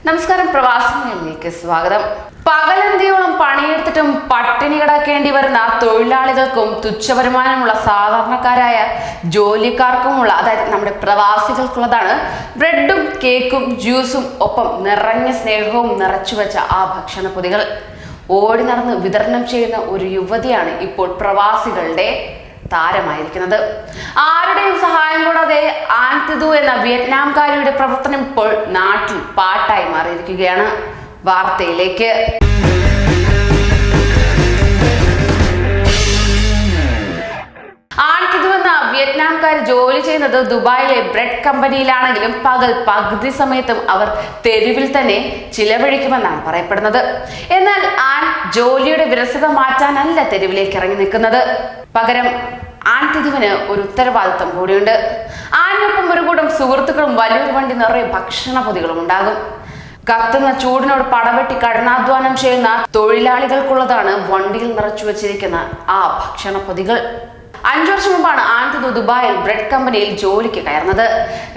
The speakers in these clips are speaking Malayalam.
നമസ്കാരം, പ്രവാസികളിലേക്ക് സ്വാഗതം. പകലന്തിയോളം പണിയെടുത്തിട്ടും പട്ടിണി കിടക്കേണ്ടി വരുന്ന തൊഴിലാളികൾക്കും തുച്ഛവരുമാനമുള്ള സാധാരണക്കാരായ ജോലിക്കാർക്കുമുള്ള, അതായത് നമ്മുടെ പ്രവാസികൾക്കുള്ളതാണ് ബ്രെഡും കേക്കും ജ്യൂസും ഒപ്പം നിറഞ്ഞ സ്നേഹവും നിറച്ചുവെച്ച ആ ഭക്ഷണപ്പൊതികൾ. ഓടി നടന്ന് വിതരണം ചെയ്യുന്ന ഒരു യുവതിയാണ് ഇപ്പോൾ പ്രവാസികളുടെ താരമായിരിക്കുന്നത്. ആരുടെയും സഹായം കൂടാതെ ആൻ തിതു എന്ന വിയറ്റ്നാംകാരിയുടെ പ്രവർത്തനം ഇപ്പോൾ നാട്ടിൽ പാട്ടായി മാറിയിരിക്കുകയാണ്. വാർത്തയിലേക്ക്. ആൻ തിതു എന്ന വിയറ്റ്നാംകാരി ജോലി ചെയ്യുന്നത് ദുബായിലെ ബ്രെഡ് കമ്പനിയിലാണെങ്കിലും പകൽ പകുതി സമയത്തും അവർ തെരുവിൽ തന്നെ ചിലവഴിക്കുമെന്നാണ് പറയപ്പെടുന്നത്. എന്നാൽ ആൻ ജോലിയുടെ വിരസത മാറ്റാനല്ല തെരുവിലേക്ക് ഇറങ്ങി നിൽക്കുന്നത്. പകരം ആൻ തിതുവിന് ഒരു ഉത്തരവാദിത്വം കൂടിയുണ്ട്. ആനിനൊപ്പം ഒരു കൂട്ടം സുഹൃത്തുക്കളും വലിയൊരു വണ്ടി നിറയെ ഭക്ഷണ പൊതികളും ഉണ്ടാകും. കത്തുന്ന ചൂടിനോട് പടവെട്ടി കഠിനാധ്വാനം ചെയ്യുന്ന തൊഴിലാളികൾക്കുള്ളതാണ് വണ്ടിയിൽ നിറച്ചു വെച്ചിരിക്കുന്ന ആ ഭക്ഷണ പൊതികൾ. 5 വർഷം മുമ്പാണ് ആൻ തിതു ദുബായിൽ ബ്രെഡ് കമ്പനിയിൽ ജോലിക്ക് കയറുന്നത്.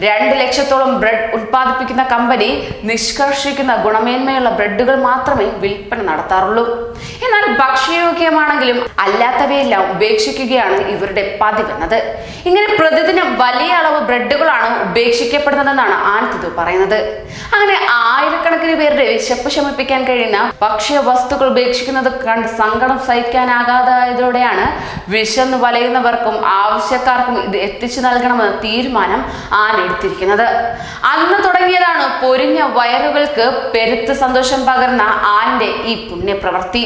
2 ലക്ഷത്തോളം ബ്രെഡ് ഉൽപ്പാദിപ്പിക്കുന്ന കമ്പനി നിഷ്കർഷിക്കുന്ന ഗുണമേന്മയുള്ള ബ്രെഡുകൾ മാത്രമേ വിൽപ്പന നടത്താറുള്ളൂ. എന്നാൽ ഭക്ഷ്യയോഗ്യമാണെങ്കിലും അല്ലാത്തവയെല്ലാം ഉപേക്ഷിക്കുകയാണ് ഇവരുടെ പതിവെന്നത്. ഇങ്ങനെ പ്രതിദിനം വലിയ അളവ് ബ്രെഡുകളാണ് ഉപേക്ഷിക്കപ്പെടുന്നതെന്നാണ് ആൻ തിതു പറയുന്നത്. അങ്ങനെ ആയിരക്കണക്കിന് പേരുടെ വിശപ്പ് ശമിപ്പിക്കാൻ കഴിയുന്ന ഭക്ഷ്യ വസ്തുക്കൾ ഉപേക്ഷിക്കുന്നത് കണ്ട് സങ്കടം സഹിക്കാനാകാതായതോടെയാണ് വിശന്ന് വലയുന്നവർക്കും ആവശ്യക്കാർക്കും ഇത് എത്തിച്ചു നൽകണമെന്ന തീരുമാനം ആൻ എടുത്തിരിക്കുന്നത്. അന്ന് തുടങ്ങിയതാണ് പൊരിഞ്ഞ വയറുകൾക്ക് പെരുത്ത് സന്തോഷം പകർന്ന ആന്റെ ഈ പുണ്യപ്രവൃത്തി.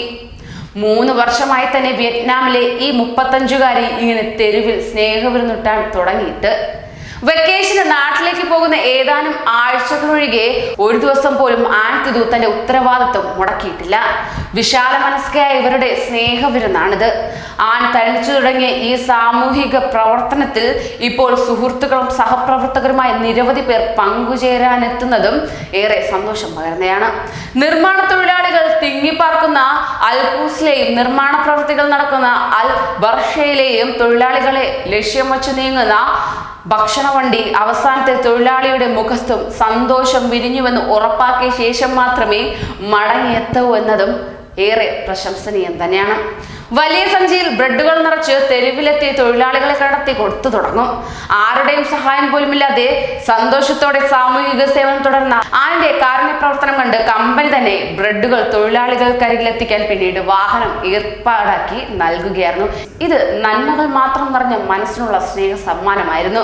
3 വർഷമായി തന്നെ വിയറ്റ്നാമിലെ ഈ 35കാരി ഇങ്ങനെ തെരുവിൽ സ്നേഹവിരുന്നുട്ടാൻ തുടങ്ങിയിട്ട്. വെക്കേഷന് നാട്ടിലേക്ക് പോകുന്ന ഏതാനും ആഴ്ചകളൊഴികെ ഒരു ദിവസം പോലും ആൻ തിതു തന്റെ ഉത്തരവാദിത്വം മുടക്കിയിട്ടില്ല. വിശാല മനസ്കയായ ഇവരുടെ സ്നേഹവിരുന്നാണിത്. ആൻ തനിച്ചു തുടങ്ങിയ ഈ സാമൂഹിക പ്രവർത്തനത്തിൽ ഇപ്പോൾ സുഹൃത്തുക്കളും സഹപ്രവർത്തകരുമായ നിരവധി പേർ പങ്കുചേരാനെത്തുന്നതും ഏറെ സന്തോഷം പകരുന്നതാണ്. നിർമ്മാണ തൊഴിലാളികൾ തിങ്ങിപ്പാർക്കുന്ന അൽ ഖൂസിലെയും നിർമ്മാണ പ്രവൃത്തികൾ നടക്കുന്ന അൽ ബർഷയിലെയും തൊഴിലാളികളെ ലക്ഷ്യം വച്ചു നീങ്ങുന്ന ഭക്ഷണ വണ്ടി അവസാനത്തെ തൊഴിലാളിയുടെ മുഖത്തും സന്തോഷം വിരിഞ്ഞുവെന്ന് ഉറപ്പാക്കിയ ശേഷം മാത്രമേ മടങ്ങിയെത്തൂ എന്നതും ഏറെ പ്രശംസനീയം തന്നെയാണ്. വലിയ സഞ്ചിയിൽ ബ്രെഡുകൾ നിറച്ച് തെരുവിലെത്തിയ തൊഴിലാളികളെ കടത്തി കൊടുത്തു തുടങ്ങും. ആരുടെയും സഹായം പോലുമില്ലാതെ സന്തോഷത്തോടെ സാമൂഹിക സേവനം തുടർന്ന ആന്റെ കാരുണ്യ പ്രവർത്തനം കണ്ട് കമ്പനി തന്നെ ബ്രെഡുകൾ തൊഴിലാളികൾക്കരികിലെത്തിക്കാൻ പിന്നീട് വാഹനം ഏർപ്പാടാക്കി നൽകുകയായിരുന്നു. ഇത് നന്മകൾ മാത്രം നിറഞ്ഞ മനസ്സിനുള്ള സ്നേഹ സമ്മാനമായിരുന്നു.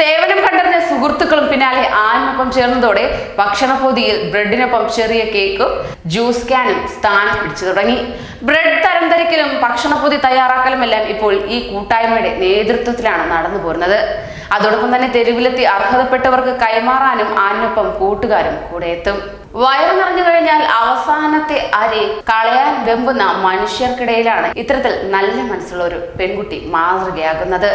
സേവനം കണ്ടറിഞ്ഞ സുഹൃത്തുക്കളും പിന്നാലെ ആനിനൊപ്പം ചേർന്നതോടെ ഭക്ഷണപ്പൊതിയിൽ ബ്രെഡിനൊപ്പം ചെറിയ കേക്കും ജ്യൂസ് ക്യാനും സ്ഥാനം പിടിച്ചു തുടങ്ങി. ബ്രെഡ് തരംതിരിക്കലും ഭക്ഷണപ്പൊതി തയ്യാറാക്കലുമെല്ലാം ഇപ്പോൾ ഈ കൂട്ടായ്മയുടെ നേതൃത്വത്തിലാണ് നടന്നു പോരുന്നത്. അതോടൊപ്പം തന്നെ തെരുവിലെത്തി അർഹതപ്പെട്ടവർക്ക് കൈമാറാനും ആനിനൊപ്പം കൂട്ടുകാരും കൂടെ എത്തും. വയറു നിറഞ്ഞു കഴിഞ്ഞാൽ അവസാനത്തെ അരി കളയാൻ വെമ്പുന്ന മനുഷ്യർക്കിടയിലാണ് ഇത്തരത്തിൽ നല്ല മനസ്സുള്ള ഒരു പെൺകുട്ടി മാതൃകയാകുന്നത്.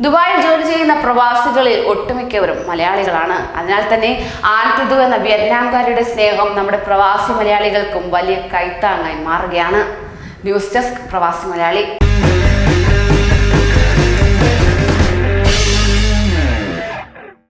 ദുബായിൽ ജോലി ചെയ്യുന്ന പ്രവാസികളിൽ ഒട്ടുമിക്കവരും മലയാളികളാണ്. അതിനാൽ തന്നെ ആൻ തിതു എന്ന വിയറ്റ്നാംകാരുടെ സ്നേഹം നമ്മുടെ പ്രവാസി മലയാളികൾക്കും വലിയ കൈത്താങ്ങായി മാറുകയാണ്. ന്യൂസ് ഡെസ്ക് പ്രവാസി മലയാളി.